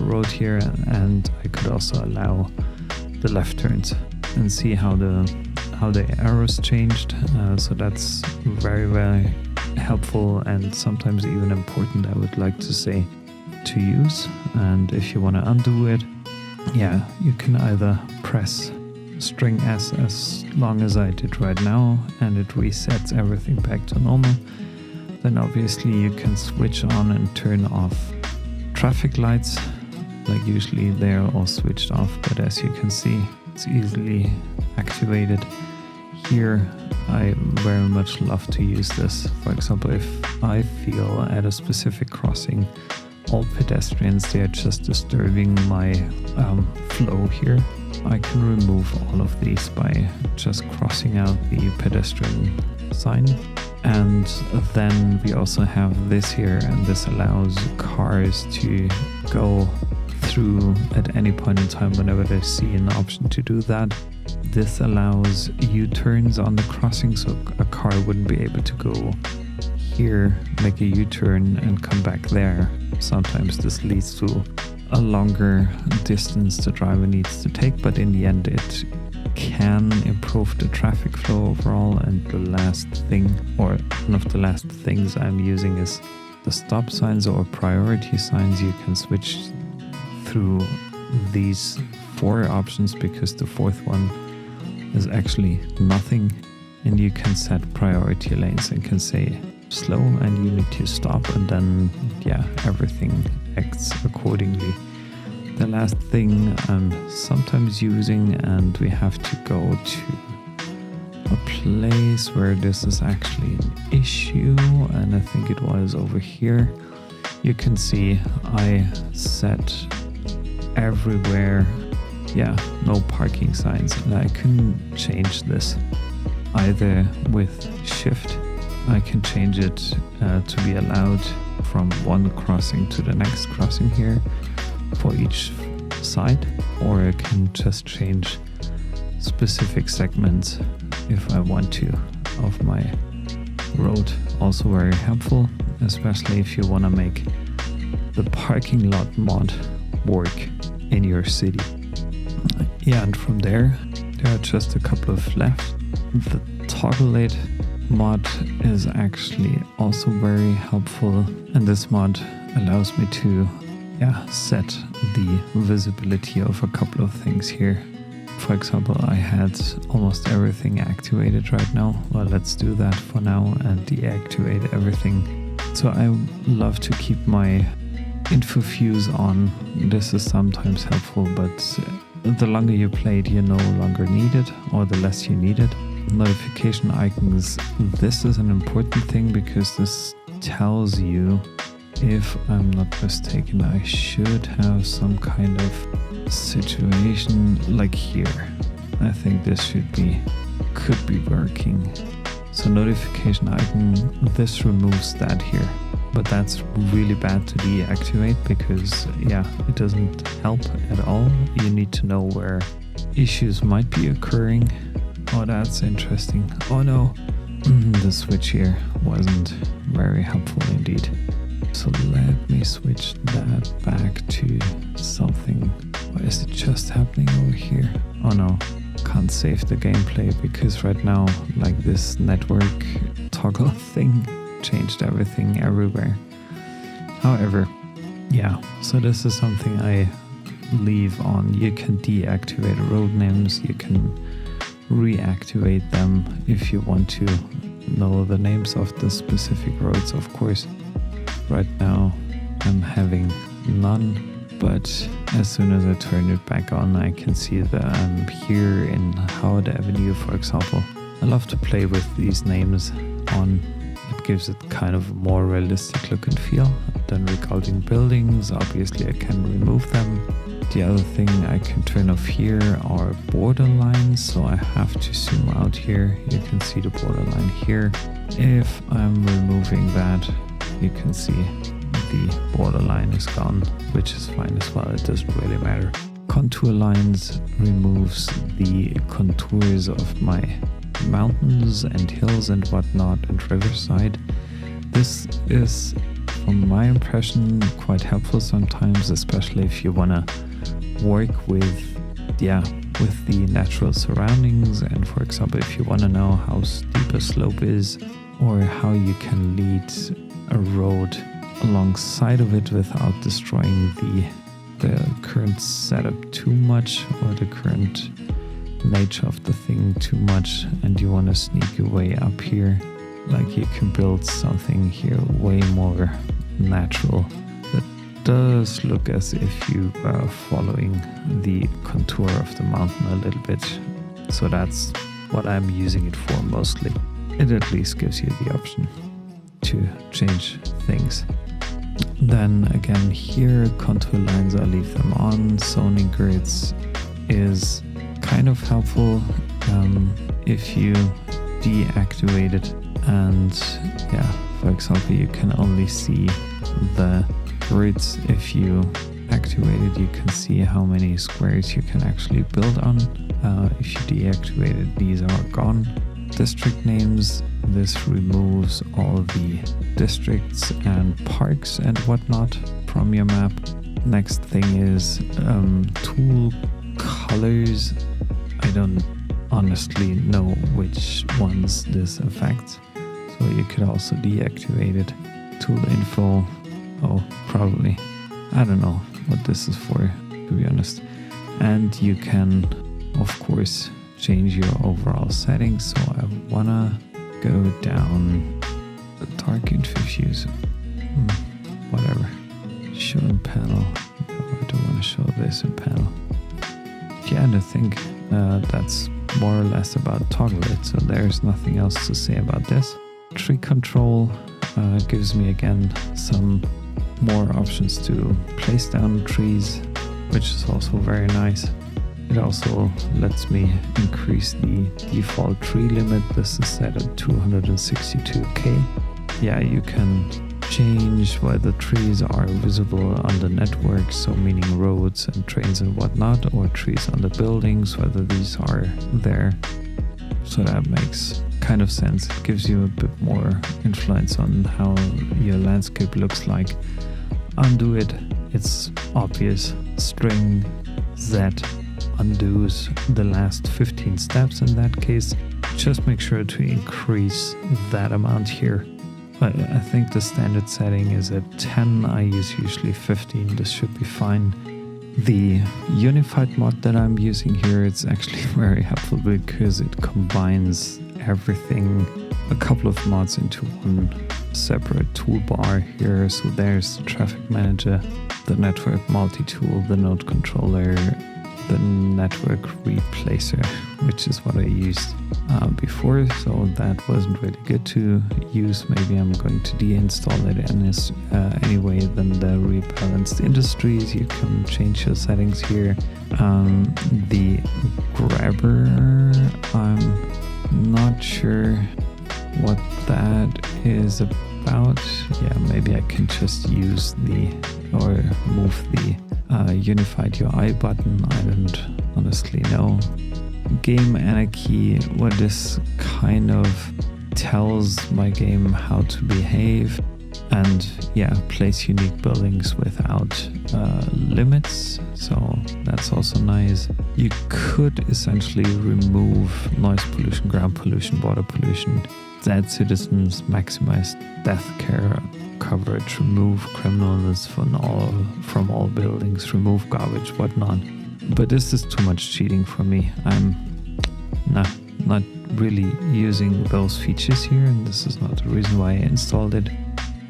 road here, and I could also allow the left turns and see how the arrows changed. So that's very, very helpful, and sometimes even important, I would like to say, to use. And if you want to undo it, yeah, you can either press string S as long as I did right now, and it resets everything back to normal, Then obviously you can switch on and turn off traffic lights. Like usually they're all switched off, but as you can see, it's easily activated. Here I very much love to use this. For example, if I feel at a specific crossing all pedestrians, they're just disturbing my flow here, I can remove all of these by just crossing out the pedestrian sign. And then we also have this here, and this allows cars to go through at any point in time whenever they see an option to do that. This allows U-turns on the crossing, so a car wouldn't be able to go here, make a U-turn and come back there. Sometimes this leads to a longer distance the driver needs to take, but in the end it can improve the traffic flow overall. And the last thing, or one of the last things I'm using, is the stop signs or priority signs. You can switch through these 4 options because the 4th one is actually nothing, and you can set priority lanes and can say slow and you need to stop, and then everything acts accordingly. The last thing I'm sometimes using, and we have to go to a place where this is actually an issue, and I think it was over here. You can see I set everywhere no parking signs, and I couldn't change this either with shift. I can change it to be allowed from one crossing to the next crossing here for each side, or I can just change specific segments if I want to of my road. Also very helpful, especially if you want to make the parking lot mod work in your city. And from there are just a couple of left. The toggle-late mod is actually also very helpful, and this mod allows me to set the visibility of a couple of things here. For example, I had almost everything activated right now. Well, let's do that for now and deactivate everything. So I love to keep my info fuse on. This is sometimes helpful, but the longer you play it, you no longer need it, or the less you need it. Notification icons, this is an important thing because this tells you, if I'm not mistaken, I should have some kind of situation like here. I think this could be working. So notification icon, this removes that here, but that's really bad to deactivate because it doesn't help at all. You need to know where issues might be occurring. Oh, that's interesting. Oh no, the switch here wasn't very helpful indeed. So let me switch that back to something. Why is it just happening over here? Oh no, can't save the gameplay because right now, like, this network toggle thing changed everything everywhere. However, so this is something I leave on. You can deactivate road names, you can reactivate them if you want to know the names of the specific roads, of course. Right now I'm having none, but as soon as I turn it back on, I can see that I'm here in Howard Avenue, for example. I love to play with these names on. It gives it kind of a more realistic look and feel. Then recording buildings, obviously I can remove them. The other thing I can turn off here are border lines, so I have to zoom out here. You can see the borderline here. If I'm removing that, you can see the borderline is gone, which is fine as well. It doesn't really matter. Contour lines removes the contours of my mountains and hills and whatnot and riverside. This is, from my impression, quite helpful sometimes, especially if you want to work with the natural surroundings, and for example, if you want to know how steep a slope is or how you can lead a road alongside of it without destroying the current setup too much or the current nature of the thing too much, and you want to sneak your way up here, like you can build something here way more natural. That does look as if you are following the contour of the mountain a little bit. So that's what I'm using it for mostly. It at least gives you the option to change things. Then again here, contour lines, I leave them on. Zoning grids is kind of helpful if you deactivate it. And yeah, for example, you can only see the grids. If you activate it, you can see how many squares you can actually build on. If you deactivate it, these are gone. District names, this removes all the districts and parks and whatnot from your map. Next thing is tool colors. I don't honestly know which ones this affects, so you could also deactivate it. Tool info, oh, probably, I don't know what this is for, to be honest. And you can of course change your overall settings. So I wanna go down the dark interviews, whatever, show in panel. No, I don't want to show this in panel. Yeah, and I think that's more or less about toggle it, so there's nothing else to say about this. Tree control gives me again some more options to place down trees, which is also very nice. It also lets me increase the default tree limit. This is set at 262k. Yeah, you can change whether trees are visible on the network, so meaning roads and trains and whatnot, or trees on the buildings, whether these are there. So that makes kind of sense. It gives you a bit more influence on how your landscape looks like. Undo it, it's obvious. String Z undoes the last 15 steps in that case. Just make sure to increase that amount here. But I think the standard setting is at 10. I use usually 15. This should be fine. The unified mod that I'm using here, it's actually very helpful because it combines everything, a couple of mods into one separate toolbar here. So there's the traffic manager, the network multi-tool, the node controller, the network replacer, which is what I used before, so that wasn't really good to use. Maybe I'm going to deinstall it, and anyway, then the rebalanced industries, you can change your settings here. The grabber, I'm not sure what that is about. Yeah, maybe I can just use or move the unified UI button. I don't honestly know. Game Anarchy, what this kind of tells my game how to behave, and yeah, place unique buildings without limits, so that's also nice. You could essentially remove noise pollution, ground pollution, water pollution, dead citizens, maximize death care coverage, remove criminals from all buildings, remove garbage, whatnot. But this is too much cheating for me. I'm not really using those features here, and this is not the reason why I installed it.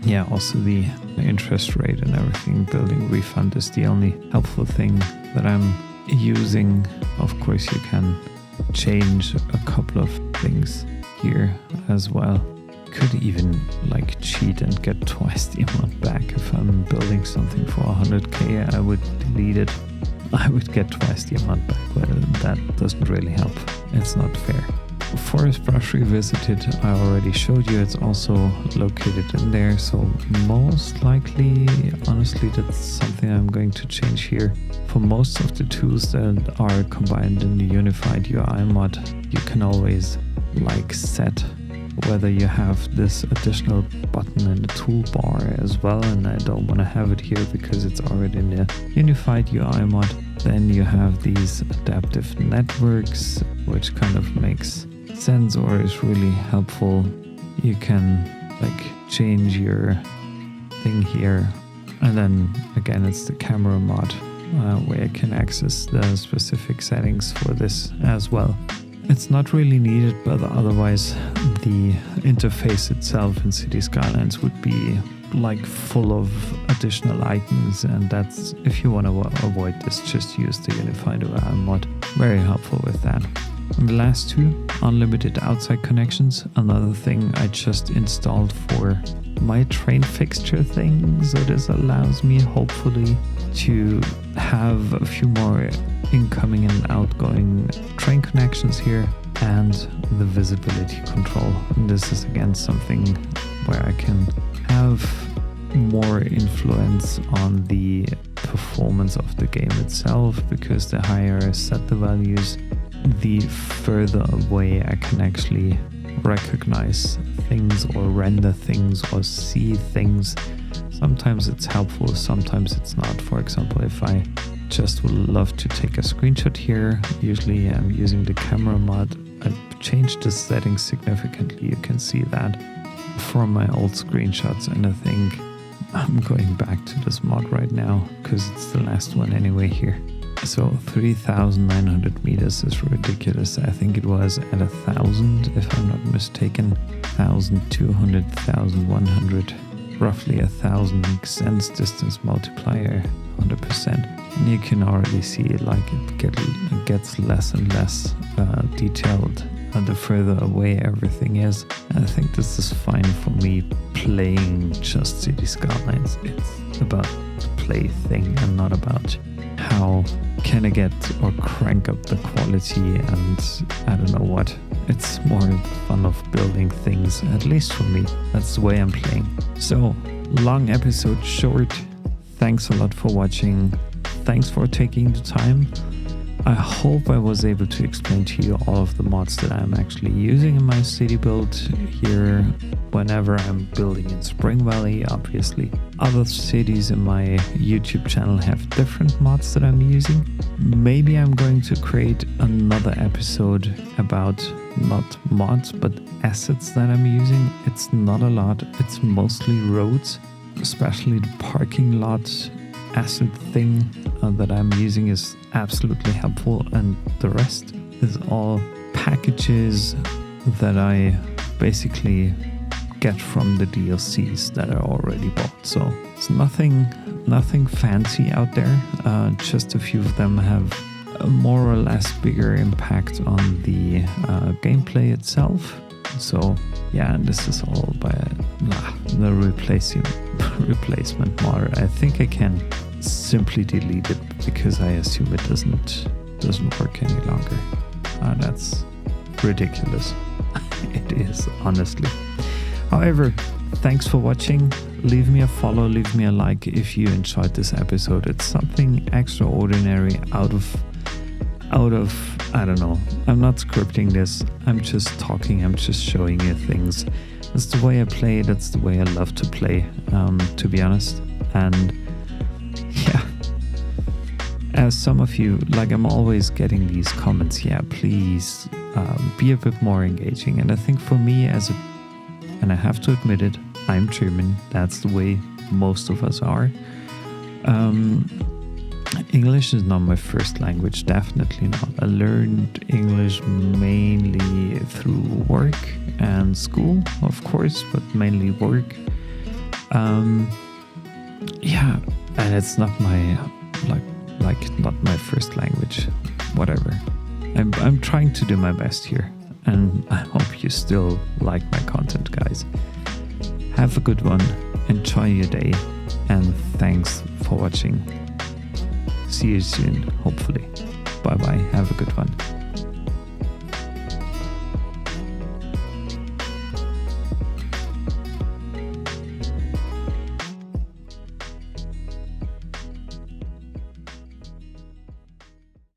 Yeah, also the interest rate and everything, building refund is the only helpful thing that I'm using. Of course, you can change a couple of things here as well. Could even like cheat and get twice the amount back. If I'm building something for 100k, I would delete it. I would get twice the amount back, but that doesn't really help. It's not fair. Forest brush revisited, I already showed you. It's also located in there, so most likely, honestly, that's something I'm going to change here. For most of the tools that are combined in the unified UI mod, you can always like set whether you have this additional button in the toolbar as well, and I don't want to have it here because it's already in the unified UI mod. Then you have these adaptive networks, which kind of makes sense or is really helpful. You can like change your thing here, and then again it's the camera mod where you can access the specific settings for this as well. It's not really needed, but otherwise the interface itself in City Skylines would be like full of additional icons, and that's, if you want to avoid this, just use the Unified UI mod. Very helpful with that. And the last two, unlimited outside connections, another thing I just installed for my train fixture thing. So this allows me hopefully to have a few more incoming and outgoing train connections here, and the visibility control. And this is again something where I can have more influence on the performance of the game itself, because the higher I set the values, the further away I can actually recognize things or render things or see things. Sometimes it's helpful, sometimes it's not. For example, if I just would love to take a screenshot here, usually I'm using the camera mod. I've changed the settings significantly. You can see that from my old screenshots, and I think I'm going back to this mod right now because it's the last one anyway here. So 3,900 meters is ridiculous. I think it was at 1,000, if I'm not mistaken. 1,200, 1,100, roughly 1,000 sense distance multiplier, 100%. And you can already see like it gets less and less detailed the further away everything is. And I think this is fine for me playing just City Skylines. It's about the play thing and not about how can I get or crank up the quality and I don't know what. It's more fun of building things, at least for me. That's the way I'm playing. So, long episode short. Thanks a lot for watching. Thanks for taking the time. I hope I was able to explain to you all of the mods that I'm actually using in my city build here whenever I'm building in Springvalley. Obviously, other cities in my YouTube channel have different mods that I'm using. Maybe I'm going to create another episode about not mods but assets that I'm using. It's not a lot, it's mostly roads, especially the parking lot asset thing that I'm using is absolutely helpful, and the rest is all packages that I basically get from the DLCs that are already bought. So it's nothing fancy out there. Just a few of them have a more or less bigger impact on the gameplay itself. So yeah, and this is all by the replacement mod. I think I can simply delete it because I assume it doesn't work any longer. That's ridiculous. It is, honestly. However, thanks for watching. Leave me a follow, leave me a like if you enjoyed this episode. It's something extraordinary out of I don't know. I'm not scripting this. I'm just talking. I'm just showing you things. That's the way I play. That's the way I love to play, to be honest. And yeah, as some of you, like, I'm always getting these comments. Yeah, please be a bit more engaging. And I think for me, and I have to admit it, I'm German. That's the way most of us are. English is not my first language, definitely not. I learned English mainly through work and school, of course, but mainly work. Yeah, and it's not my not my first language. Whatever. I'm trying to do my best here, and I hope you still like my content, guys. Have a good one. Enjoy your day, and thanks for watching. See you soon, hopefully. Bye bye. Have a good one.